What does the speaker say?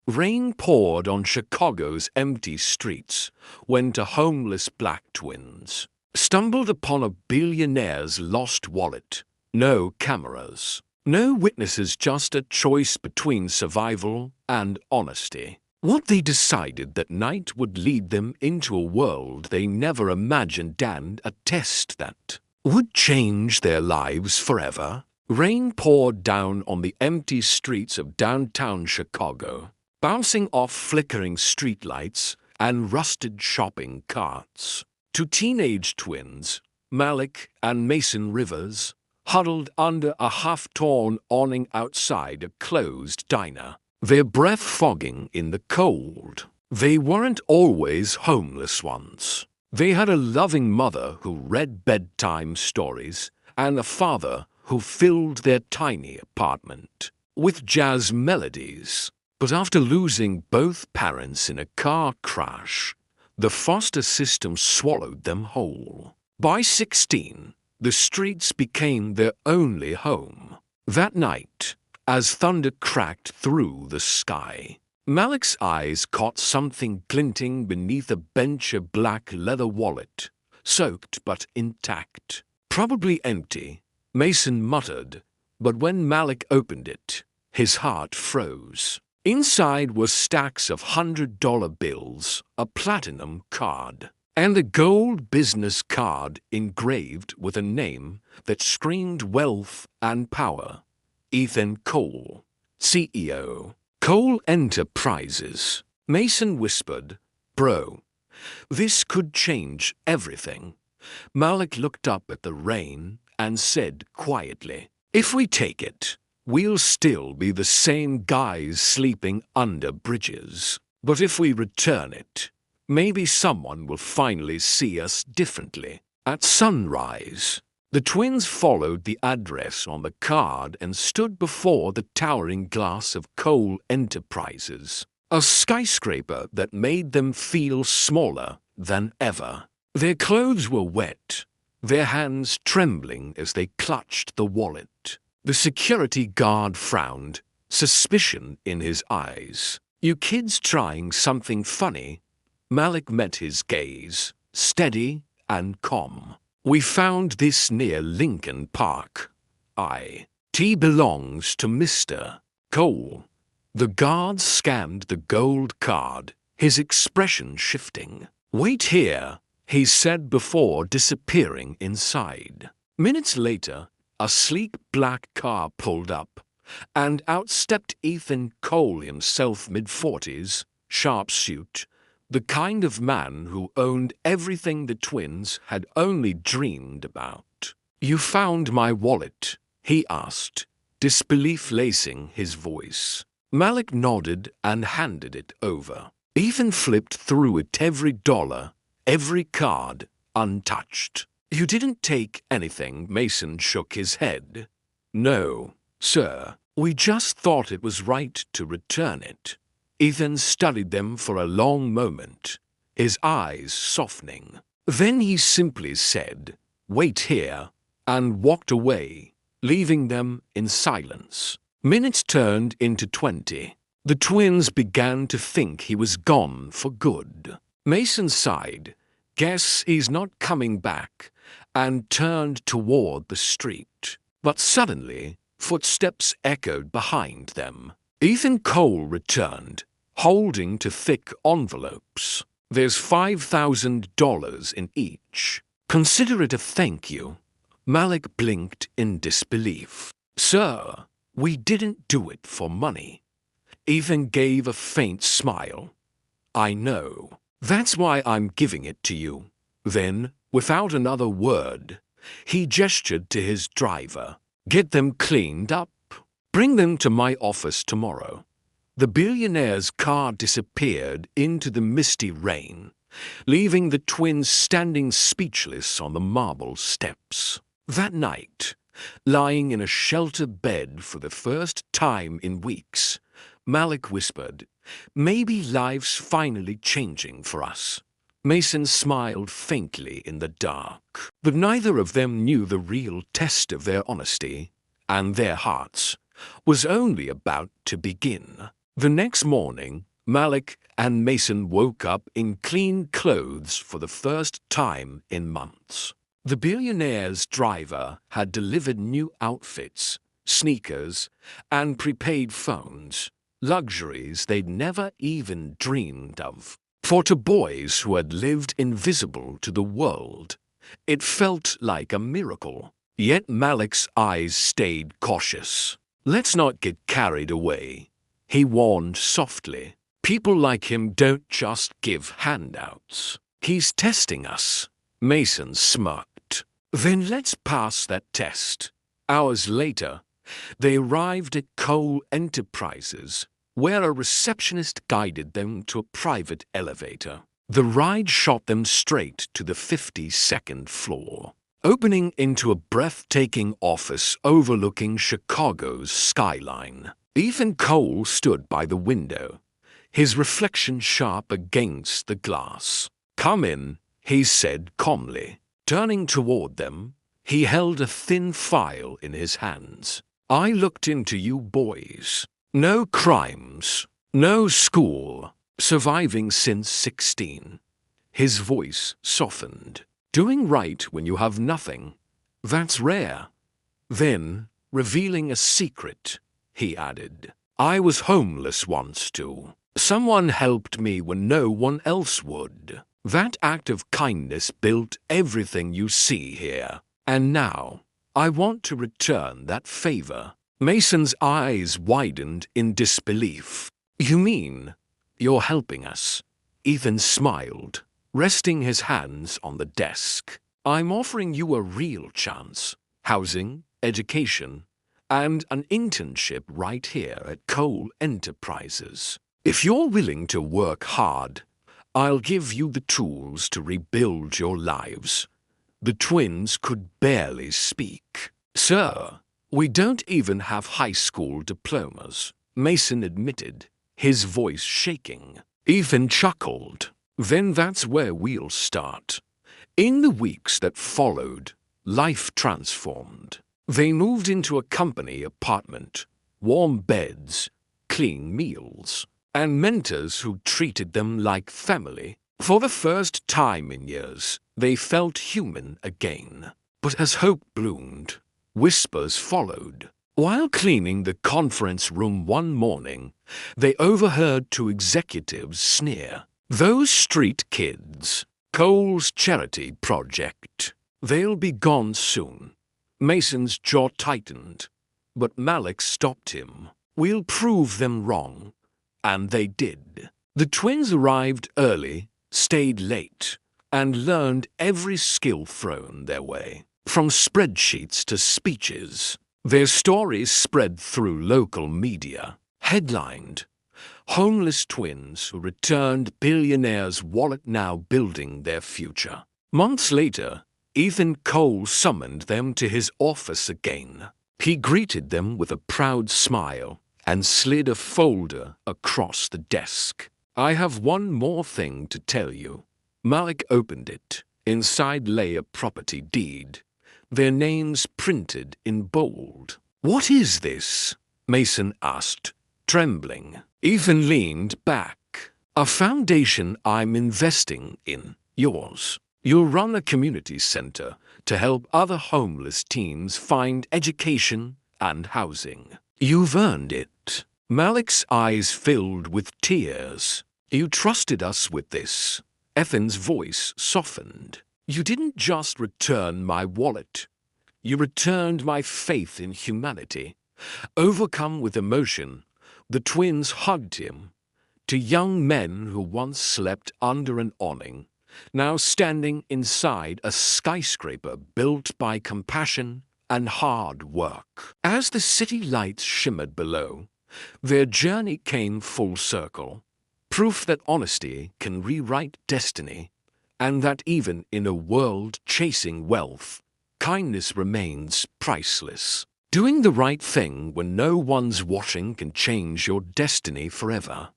Rain poured on Chicago's empty streets when two homeless black twins stumbled upon a billionaire's lost wallet. No cameras, no witnesses, just a choice between survival and honesty. What they decided that night would lead them into a world they never imagined, and a test that would change their lives forever. Rain poured down on the empty streets of downtown Chicago, bouncing off flickering streetlights and rusted shopping carts. Two teenage twins, Malik and Mason Rivers, huddled under a half-torn awning outside a closed diner, their breath fogging in the cold. They weren't always homeless ones. They had a loving mother who read bedtime stories and a father who filled their tiny apartment with jazz melodies. But after losing both parents in a car crash, the foster system swallowed them whole. By 16, the streets became their only home. That night, as thunder cracked through the sky, Malik's eyes caught something glinting beneath a bench, a black leather wallet, soaked but intact. Probably empty, Mason muttered, but when Malik opened it, his heart froze. Inside were stacks of $100 bills, a platinum card, and a gold business card engraved with a name that screamed wealth and power. Ethan Cole, CEO. Cole Enterprises. Mason whispered, "Bro, this could change everything." Malik looked up at the rain and said quietly, "If we take it, we'll still be the same guys sleeping under bridges. But if we return it, maybe someone will finally see us differently." At sunrise, the twins followed the address on the card and stood before the towering glass of Cole Enterprises, a skyscraper that made them feel smaller than ever. Their clothes were wet, their hands trembling as they clutched the wallet. The security guard frowned, suspicion in his eyes. "You kids trying something funny?" Malik met his gaze, steady and calm. "We found this near Lincoln Park. It belongs to Mr. Cole." The guard scanned the gold card, his expression shifting. "Wait here," he said before disappearing inside. Minutes later, a sleek black car pulled up, and out stepped Ethan Cole himself, mid-40s, sharp suit, the kind of man who owned everything the twins had only dreamed about. "You found my wallet?" he asked, disbelief lacing his voice. Malik nodded and handed it over. Ethan flipped through it, every dollar, every card, untouched. "You didn't take anything?" Mason shook his head. "No, sir. We just thought it was right to return it." Ethan studied them for a long moment, his eyes softening. Then he simply said, "Wait here," and walked away, leaving them in silence. Minutes turned into 20. The twins began to think he was gone for good. Mason sighed, "Guess he's not coming back," and turned toward the street. But suddenly, footsteps echoed behind them. Ethan Cole returned, holding two thick envelopes. "There's $5,000 in each. Consider it a thank you." Malik blinked in disbelief. "Sir, we didn't do it for money." Ethan gave a faint smile. "I know. That's why I'm giving it to you." Then, without another word, he gestured to his driver. "Get them cleaned up. Bring them to my office tomorrow." The billionaire's car disappeared into the misty rain, leaving the twins standing speechless on the marble steps. That night, lying in a shelter bed for the first time in weeks, Malik whispered, "Maybe life's finally changing for us." Mason smiled faintly in the dark. But neither of them knew the real test of their honesty, and their hearts was only about to begin. The next morning, Malik and Mason woke up in clean clothes for the first time in months. The billionaire's driver had delivered new outfits, sneakers, and prepaid phones, luxuries they'd never even dreamed of. For two boys who had lived invisible to the world, it felt like a miracle. Yet Malik's eyes stayed cautious. "Let's not get carried away," he warned softly. "People like him don't just give handouts. He's testing us." Mason smirked. "Then let's pass that test." Hours later, they arrived at Cole Enterprises, where a receptionist guided them to a private elevator. The ride shot them straight to the 52nd floor, opening into a breathtaking office overlooking Chicago's skyline. Even Cole stood by the window, his reflection sharp against the glass. "Come in," he said calmly. Turning toward them, he held a thin file in his hands. "I looked into you boys. No crimes, no school, surviving since 16. His voice softened. "Doing right when you have nothing, that's rare." Then, revealing a secret, he added, "I was homeless once too. Someone helped me when no one else would. That act of kindness built everything you see here. And now, I want to return that favor." Mason's eyes widened in disbelief. "You mean you're helping us?" Ethan smiled, resting his hands on the desk. "I'm offering you a real chance. Housing, education, and an internship right here at Cole Enterprises. If you're willing to work hard, I'll give you the tools to rebuild your lives." The twins could barely speak. "Sir, we don't even have high school diplomas," Mason admitted, his voice shaking. Ethan chuckled. "Then that's where we'll start." In the weeks that followed, life transformed. They moved into a company apartment, warm beds, clean meals, and mentors who treated them like family. For the first time in years, they felt human again. But as hope bloomed, whispers followed. While cleaning the conference room one morning, they overheard two executives sneer. "Those street kids, Cole's charity project. They'll be gone soon." Mason's jaw tightened, but Malik stopped him. "We'll prove them wrong." And they did. The twins arrived early, stayed late, and learned every skill thrown their way. From spreadsheets to speeches, their stories spread through local media. Headlined, "Homeless Twins Who Returned Billionaire's Wallet Now Building Their Future." Months later, Ethan Cole summoned them to his office again. He greeted them with a proud smile and slid a folder across the desk. "I have one more thing to tell you." Malik opened it. Inside lay a property deed, their names printed in bold. "What is this?" Mason asked, trembling. Ethan leaned back. "A foundation I'm investing in, yours. You'll run a community center to help other homeless teens find education and housing. You've earned it." Malik's eyes filled with tears. "You trusted us with this." Ethan's voice softened. "You didn't just return my wallet. You returned my faith in humanity." Overcome with emotion, the twins hugged him. Two young men who once slept under an awning, now standing inside a skyscraper built by compassion and hard work. As the city lights shimmered below, their journey came full circle. Proof that honesty can rewrite destiny, and that even in a world chasing wealth, kindness remains priceless. Doing the right thing when no one's watching can change your destiny forever.